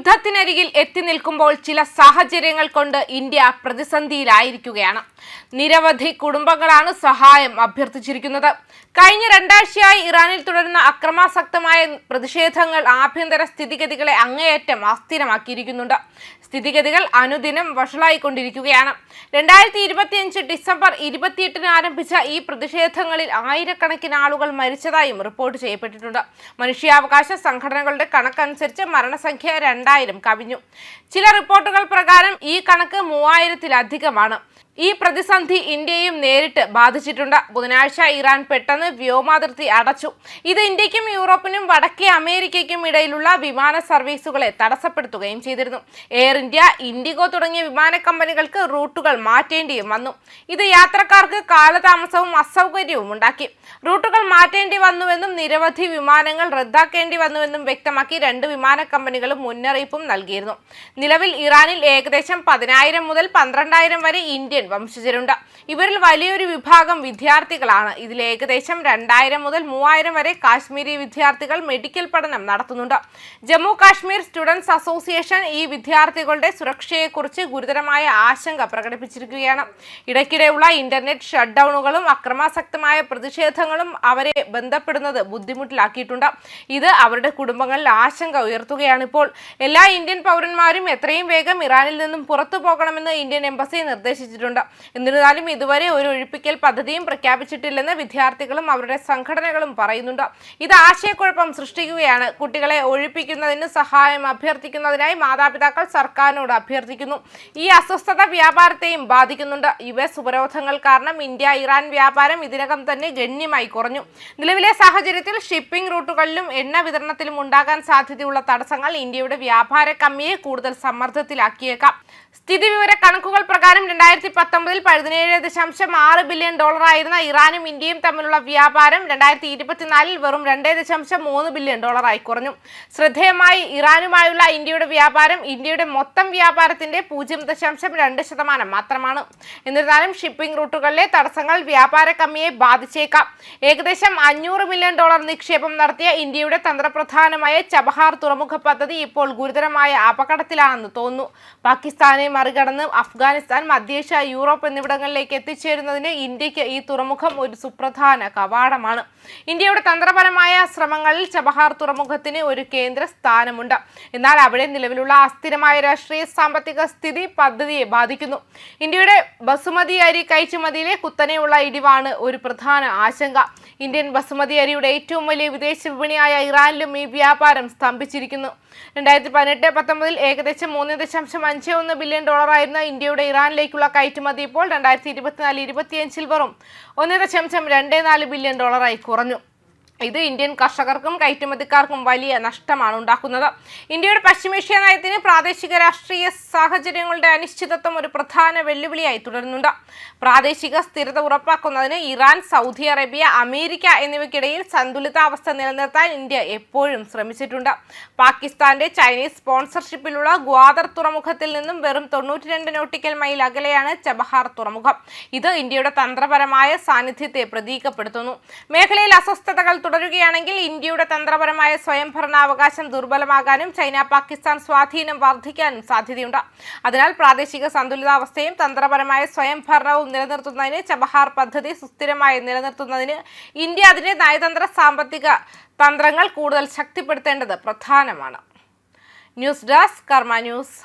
യുദ്ധത്തിനരികിൽ എത്തി നിൽക്കുമ്പോൾ ചില സാഹചര്യങ്ങൾ കൊണ്ട് ഇന്ത്യ പ്രതിസന്ധിയിലായിരിക്കുകയാണ്. നിരവധി കുടുംബങ്ങളാണ് സഹായം അഭ്യർത്ഥിച്ചിരിക്കുന്നത്. കഴിഞ്ഞ രണ്ടാഴ്ചയായി ഇറാനിൽ തുടരുന്ന അക്രമാസക്തമായ പ്രതിഷേധങ്ങൾ ആഭ്യന്തര സ്ഥിതിഗതികളെ അങ്ങേയറ്റം അസ്ഥിരമാക്കിയിരിക്കുന്നുണ്ട്. സ്ഥിതിഗതികൾ അനുദിനം വഷളായിക്കൊണ്ടിരിക്കുകയാണ്. 2025 ഡിസംബർ 28 ആരംഭിച്ച ഈ പ്രതിഷേധങ്ങളിൽ ആയിരക്കണക്കിന് ആളുകൾ മരിച്ചതായും റിപ്പോർട്ട് ചെയ്യപ്പെട്ടിട്ടുണ്ട്. മനുഷ്യാവകാശ സംഘടനകളുടെ കണക്കനുസരിച്ച് മരണസംഖ്യ 2000 കവിഞ്ഞു. ചില റിപ്പോർട്ടുകൾ പ്രകാരം ഈ കണക്ക് 3000-ലധികമാണ്. ഈ പ്രതിസന്ധി ഇന്ത്യയും നേരിട്ട് ബാധിച്ചിട്ടുണ്ട്. ബുധനാഴ്ച ഇറാൻ പെട്ടെന്ന് വ്യോമാതിർത്തി അടച്ചു. ഇത് ഇന്ത്യക്കും യൂറോപ്പിനും വടക്കേ അമേരിക്കയ്ക്കും ഇടയിലുള്ള വിമാന സർവീസുകളെ തടസ്സപ്പെടുത്തുകയും ചെയ്തിരുന്നു. എയർ ഇന്ത്യ, ഇൻഡിഗോ തുടങ്ങിയ വിമാന കമ്പനികൾക്ക് റൂട്ടുകൾ മാറ്റേണ്ടിയും വന്നു. ഇത് യാത്രക്കാർക്ക് കാലതാമസവും അസൗകര്യവും ഉണ്ടാക്കി. റൂട്ടുകൾ മാറ്റേണ്ടി വന്നുവെന്നും നിരവധി വിമാനങ്ങൾ റദ്ദാക്കേണ്ടി വന്നുവെന്നും വ്യക്തമാക്കി 2 വിമാന കമ്പനികളും മുന്നറിയിപ്പും നൽകിയിരുന്നു. നിലവിൽ ഇറാനിൽ ഏകദേശം 10,000 മുതൽ 12,000 വരെ ഇന്ത്യൻ വംശജരുണ്ട്. ഇവരിൽ വലിയൊരു വിഭാഗം വിദ്യാർത്ഥികളാണ്. ഇതിൽ ഏകദേശം 2000 മുതൽ 3000 വരെ കാശ്മീരി വിദ്യാർത്ഥികൾ മെഡിക്കൽ പഠനം നടത്തുന്നുണ്ട്. ജമ്മു കാശ്മീർ സ്റ്റുഡൻസ് അസോസിയേഷൻ ഈ വിദ്യാർത്ഥികളുടെ സുരക്ഷയെക്കുറിച്ച് ഗുരുതരമായ ആശങ്ക പ്രകടിപ്പിച്ചിരിക്കുകയാണ്. ഇടയ്ക്കിടെയുള്ള ഇന്റർനെറ്റ് ഷട്ട് ഡൗണുകളും അക്രമാസക്തമായ പ്രതിഷേധങ്ങളും അവരെ ബന്ധപ്പെടുന്നത് ബുദ്ധിമുട്ടിലാക്കിയിട്ടുണ്ട്. ഇത് അവരുടെ കുടുംബങ്ങളിൽ ആശങ്ക ഉയർത്തുകയാണ്. ഇപ്പോൾ എല്ലാ ഇന്ത്യൻ പൗരന്മാരും എത്രയും വേഗം ഇറാനിൽ നിന്നും പുറത്തു പോകണമെന്ന് ഇന്ത്യൻ എംബസി നിർദ്ദേശിച്ചിട്ടുണ്ട്. എന്നിരുന്നാലും ഇതുവരെ ഒരു ഒഴിപ്പിക്കൽ പദ്ധതിയും പ്രഖ്യാപിച്ചിട്ടില്ലെന്ന് വിദ്യാർത്ഥികളും അവരുടെ സംഘടനകളും പറയുന്നുണ്ട്. ഇത് ആശയക്കുഴപ്പം സൃഷ്ടിക്കുകയാണ്. കുട്ടികളെ ഒഴിപ്പിക്കുന്നതിന് സഹായം അഭ്യർത്ഥിക്കുന്നതിനായി മാതാപിതാക്കൾ സർക്കാരിനോട് അഭ്യർത്ഥിക്കുന്നു. ഈ അസ്വസ്ഥത വ്യാപാരത്തെയും ബാധിക്കുന്നുണ്ട്. US ഉപരോധങ്ങൾ കാരണം ഇന്ത്യ ഇറാൻ വ്യാപാരം ഇതിനകം തന്നെ ഗണ്യമായി കുറഞ്ഞു. നിലവിലെ സാഹചര്യത്തിൽ ഷിപ്പിംഗ് റൂട്ടുകളിലും എണ്ണ വിതരണത്തിലും ഉണ്ടാകാൻ സാധ്യതയുള്ള തടസ്സങ്ങൾ ഇന്ത്യയുടെ വ്യാപാര കമ്മിയെ കൂടുതൽ സമ്മർദ്ദത്തിലാക്കിയേക്കാം. സ്ഥിതിവിവര കണക്കുകൾ പ്രകാരം 2019 $17.6 ബില്യൺ ആയിരുന്ന ഇറാനും ഇന്ത്യയും തമ്മിലുള്ള വ്യാപാരം 2024 വെറും $2.3 ബില്യൺ കുറഞ്ഞു. ശ്രദ്ധേയമായി ഇറാനുമായുള്ള ഇന്ത്യയുടെ വ്യാപാരം ഇന്ത്യയുടെ മൊത്തം വ്യാപാരത്തിന്റെ 0.2% മാത്രമാണ്. എന്നിരുന്നാലും ഷിപ്പിംഗ് റൂട്ടുകളിലെ തടസ്സങ്ങൾ വ്യാപാര കമ്മിയെ ബാധിച്ചേക്കാം. ഏകദേശം $500 ബില്യൺ നിക്ഷേപം നടത്തിയ ഇന്ത്യയുടെ തന്ത്രപ്രധാനമായ ചബഹാർ തുറമുഖ പദ്ധതി ഇപ്പോൾ ഗുരുതരമായ അപകടത്തിലാണെന്ന് തോന്നുന്നു. പാകിസ്ഥാനെ മറികടന്ന് അഫ്ഗാനിസ്ഥാൻ, മധ്യേഷ്യ, യൂറോപ്പ് എന്നിവിടങ്ങളിലേക്ക് എത്തിച്ചേരുന്നതിന് ഇന്ത്യക്ക് ഈ തുറമുഖം ഒരു സുപ്രധാന കവാടമാണ്. ഇന്ത്യയുടെ തന്ത്രപരമായ ശ്രമങ്ങളിൽ ചബഹാർ തുറമുഖത്തിന് ഒരു കേന്ദ്ര സ്ഥാനമുണ്ട്. എന്നാൽ അവിടെ നിലവിലുള്ള അസ്ഥിരമായ രാഷ്ട്രീയ സാമ്പത്തിക സ്ഥിതി പദ്ധതിയെ ബാധിക്കുന്നു. ഇന്ത്യയുടെ ബസുമതി അരി കയറ്റുമതിയിലെ കുത്തനെയുള്ള ഇടിവാണ് ഒരു പ്രധാന ആശങ്ക. ഇന്ത്യൻ ബസുമതി അരിയുടെ ഏറ്റവും വലിയ വിദേശ വിപണിയായ ഇറാനിലും ഈ വ്യാപാരം സ്തംഭിച്ചിരിക്കുന്നു. 2018-19 ഏകദേശം $3.51 ബില്യൺ ആയിരുന്ന ഇന്ത്യയുടെ ഇറാനിലേക്കുള്ള കയറ്റുമതി ഇപ്പോൾ 2024-25 വെറും $1.24 ബില്യൺ കുറഞ്ഞു. ഇത് ഇന്ത്യൻ കർഷകർക്കും കയറ്റുമതിക്കാർക്കും വലിയ നഷ്ടമാണ് ഉണ്ടാക്കുന്നത്. ഇന്ത്യയുടെ പശ്ചിമേഷ്യ നയത്തിന് പ്രാദേശിക രാഷ്ട്രീയ സാഹചര്യങ്ങളുടെ അനിശ്ചിതത്വം ഒരു പ്രധാന വെല്ലുവിളിയായി തുടരുന്നുണ്ട്. പ്രാദേശിക സ്ഥിരത ഉറപ്പാക്കുന്നതിന് ഇറാൻ, സൗദി അറേബ്യ, അമേരിക്ക എന്നിവയ്ക്കിടയിൽ സന്തുലിതാവസ്ഥ നിലനിർത്താൻ ഇന്ത്യ എപ്പോഴും ശ്രമിച്ചിട്ടുണ്ട്. പാകിസ്ഥാന്റെ ചൈനീസ് സ്പോൺസർഷിപ്പിലുള്ള ഗ്വാദർ തുറമുഖത്തിൽ നിന്നും വെറും 92 നോട്ടിക്കൽ മൈൽ അകലെയാണ് ചബഹാർ തുറമുഖം. ഇത് ഇന്ത്യയുടെ തന്ത്രപരമായ സാന്നിധ്യത്തെ പ്രതീകപ്പെടുത്തുന്നു. മേഖലയിൽ അസ്വസ്ഥതകൾ തുടരുകയാണെങ്കിൽ ഇന്ത്യയുടെ തന്ത്രപരമായ സ്വയംഭരണാവകാശം ദുർബലമാകാനും ചൈന-പാകിസ്ഥാൻ സ്വാധീനം വർദ്ധിക്കാനും സാധ്യതയുണ്ട്. അതിനാൽ പ്രാദേശിക സന്തുലിതാവസ്ഥയും തന്ത്രപരമായ സ്വയംഭരണവും നിലനിർത്തുന്നതിന് ചബഹാർ പദ്ധതി സുസ്ഥിരമായി നിലനിർത്തുന്നതിന് ഇന്ത്യ അതിന്റെ നയതന്ത്ര സാമ്പത്തിക തന്ത്രങ്ങൾ കൂടുതൽ ശക്തിപ്പെടുത്തേണ്ടത് പ്രധാനമാണ്. ന്യൂസ് ഡെസ്ക് കർമ്മ ന്യൂസ്.